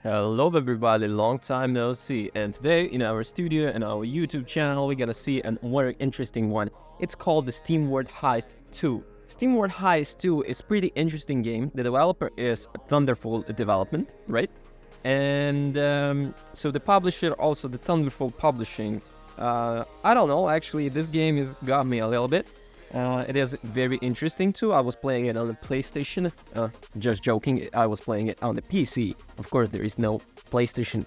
Hello everybody, long time no see, and today in our studio and our YouTube channel we're gonna see a very interesting one. It's called the SteamWorld Heist 2. SteamWorld Heist 2 is pretty interesting game. The developer is Thunderful Development, right? And so the publisher also the Thunderful Publishing. I don't know, actually this game has got me a little bit. It is very interesting too. I was playing it on the PlayStation. Just joking, I was playing it on the PC. Of course, there is no PlayStation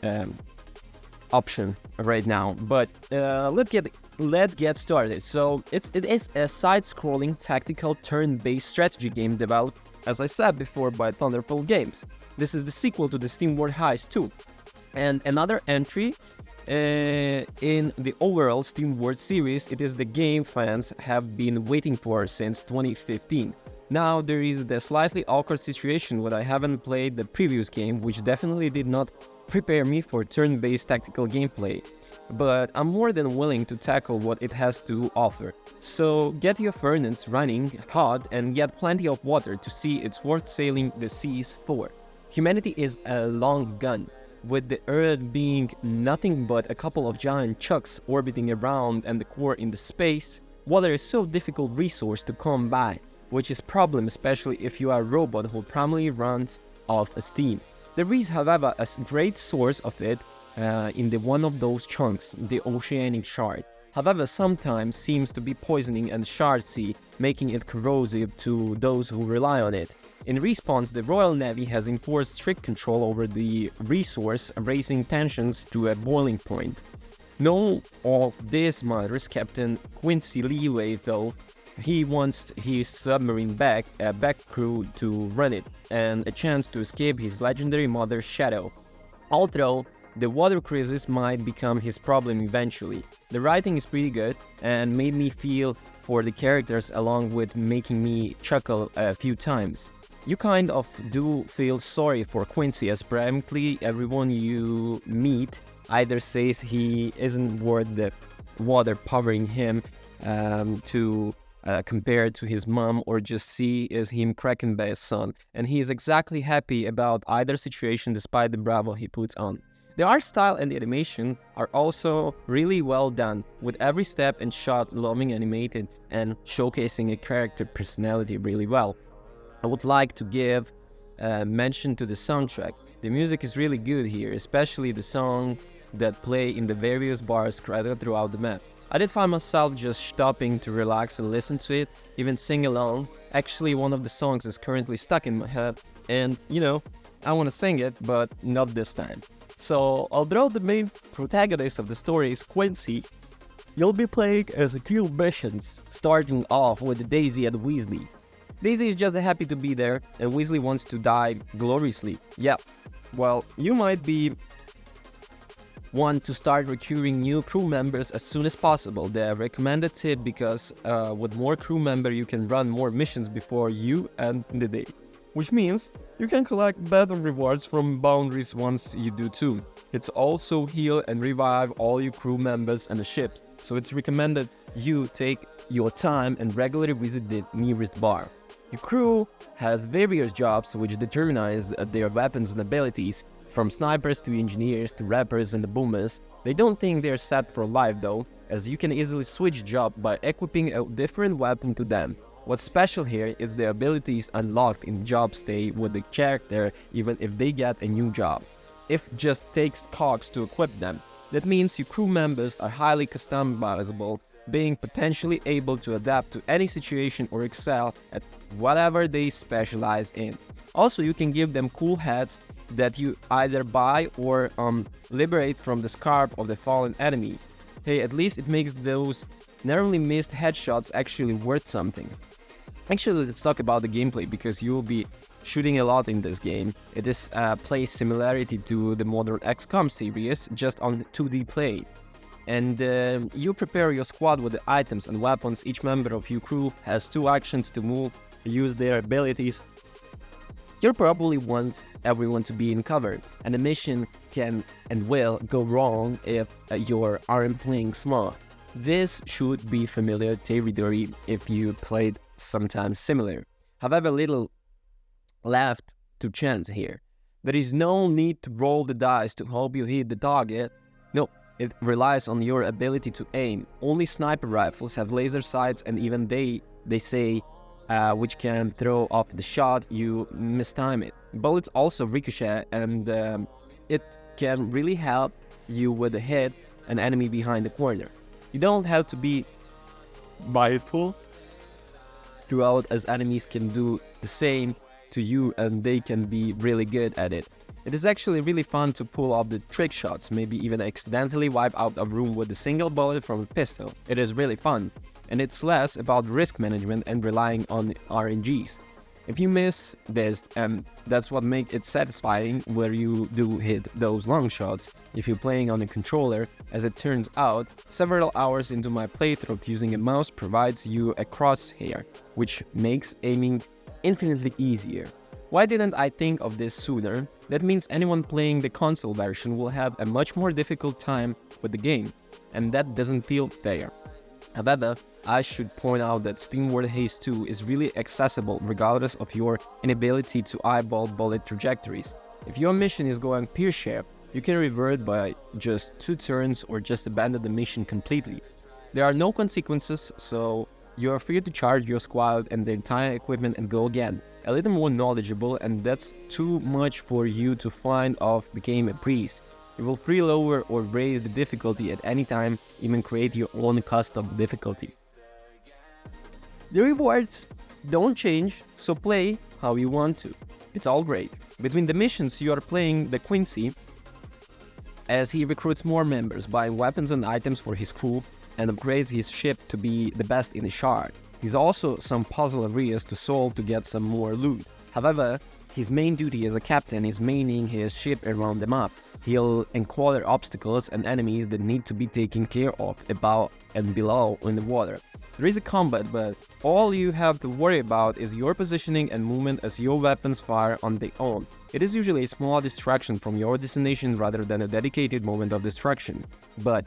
option right now. But let's get started. So it is a side-scrolling tactical turn-based strategy game developed, as I said before, by Thunderful Games. This is the sequel to the SteamWorld Heist 2, and another entry in the overall SteamWorld series. It is the game fans have been waiting for since 2015. Now there is the slightly awkward situation when I haven't played the previous game, which definitely did not prepare me for turn-based tactical gameplay, but I'm more than willing to tackle what it has to offer. So get your furnace running hot and get plenty of water to see it's worth sailing the seas for. Humanity is a long gun, with the Earth being nothing but a couple of giant chucks orbiting around and the core in the space. Water is so difficult resource to come by, which is problem especially if you are a robot who primarily runs off steam. There is, however, a great source of it in the one of those chunks, the oceanic shard. However, sometimes seems to be poisoning and shardsy, making it corrosive to those who rely on it. In response, the Royal Navy has enforced strict control over the resource, raising tensions to a boiling point. None of this matters Captain Quincy Leeway, though. He wants his submarine back, a back crew to run it, and a chance to escape his legendary mother's shadow. Although the water crisis might become his problem eventually. The writing is pretty good and made me feel for the characters along with making me chuckle a few times. You kind of do feel sorry for Quincy, as practically everyone you meet either says he isn't worth the water powering him compared to his mom, or just see is him cracking by his son, and he is exactly happy about either situation despite the bravo he puts on. The art style and the animation are also really well done, with every step and shot loving animated and showcasing a character personality really well. I would like to give mention to the soundtrack. The music is really good here, especially the song that play in the various bars scattered throughout the map. I did find myself just stopping to relax and listen to it, even sing along. Actually, one of the songs is currently stuck in my head, and I want to sing it, but not this time. So, although the main protagonist of the story is Quincy, you'll be playing as a crew of missions, starting off with Daisy and Weasley. Daisy is just happy to be there, and Weasley wants to die gloriously. Yeah, well, you might be one to start recruiting new crew members as soon as possible. The recommended tip, because with more crew member you can run more missions before you end the day. Which means you can collect better rewards from boundaries once you do too. It's also heal and revive all your crew members and the ships, so it's recommended you take your time and regularly visit the nearest bar. Your crew has various jobs which determines their weapons and abilities, from snipers to engineers to rappers and the boomers. They don't think they're set for life though, as you can easily switch job by equipping a different weapon to them. What's special here is the abilities unlocked in job stay with the character even if they get a new job. If just takes cogs to equip them. That means your crew members are highly customizable, being potentially able to adapt to any situation or excel at whatever they specialize in. Also, you can give them cool hats that you either buy or liberate from the scarp of the fallen enemy. Hey, at least it makes those narrowly missed headshots actually worth something. Actually, let's talk about the gameplay, because you will be shooting a lot in this game. It is plays similarity to the modern XCOM series, just on 2D play. And you prepare your squad with the items and weapons. Each member of your crew has 2 actions to move, use their abilities. You'll probably want everyone to be in cover, and the mission can and will go wrong if you aren't playing smart. This should be familiar territory if you played sometimes similar. However, little left to chance here. There is no need to roll the dice to hope you hit the target. No, it relies on your ability to aim. Only sniper rifles have laser sights, and even they say which can throw off the shot you mistime it. Bullets also ricochet, and it can really help you with a hit an enemy behind the corner. You don't have to be mindful throughout, as enemies can do the same to you and they can be really good at it. It is actually really fun to pull off the trick shots, maybe even accidentally wipe out a room with a single bullet from a pistol. It is really fun, and it's less about risk management and relying on RNGs. If you miss this, that's what makes it satisfying where you do hit those long shots. If you're playing on a controller, as it turns out, several hours into my playthrough using a mouse provides you a crosshair, which makes aiming infinitely easier. Why didn't I think of this sooner? That means anyone playing the console version will have a much more difficult time with the game, and that doesn't feel fair. However, I should point out that SteamWorld Heist 2 is really accessible regardless of your inability to eyeball bullet trajectories. If your mission is going pear-shaped, you can revert by just 2 turns or just abandon the mission completely. There are no consequences, so you are free to charge your squad and the entire equipment and go again. A little more knowledgeable, and that's too much for you to find off the game a breeze. You will free lower or raise the difficulty at any time, even create your own custom difficulty. The rewards don't change, so play how you want to. It's all great. Between the missions, you are playing the Quincy as he recruits more members, buying weapons and items for his crew, and upgrades his ship to be the best in the shard. He's also some puzzle areas to solve to get some more loot. However, his main duty as a captain is manning his ship around the map. He'll encounter obstacles and enemies that need to be taken care of above and below in the water. There is a combat, but all you have to worry about is your positioning and movement as your weapons fire on their own. It is usually a small distraction from your destination rather than a dedicated moment of destruction, but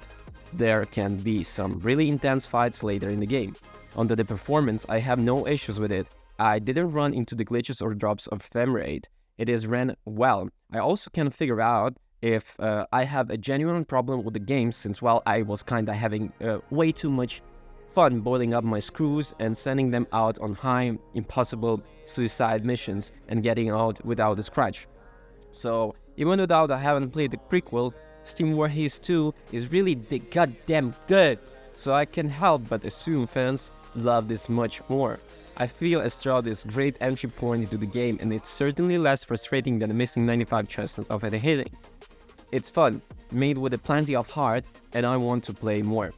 there can be some really intense fights later in the game. Onto the performance, I have no issues with it. I didn't run into the glitches or drops of frame rate. It is ran well. I also can figure out if I have a genuine problem with the game, since while I was kinda having way too much fun boiling up my screws and sending them out on high, impossible suicide missions and getting out without a scratch. So even without I haven't played the prequel, SteamWorld Heist 2 is really goddamn good. So I can't help but assume fans love this much more. I feel Estrada is a great entry point into the game, and it's certainly less frustrating than missing 95 chances of a hitting. It's fun, made with plenty of heart, and I want to play more.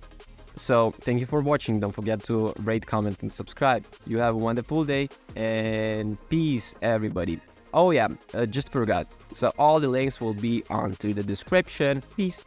So thank you for watching. Don't forget to rate, comment, and subscribe. You have a wonderful day, and peace, everybody. Oh yeah, just forgot. So all the links will be onto the description. Peace.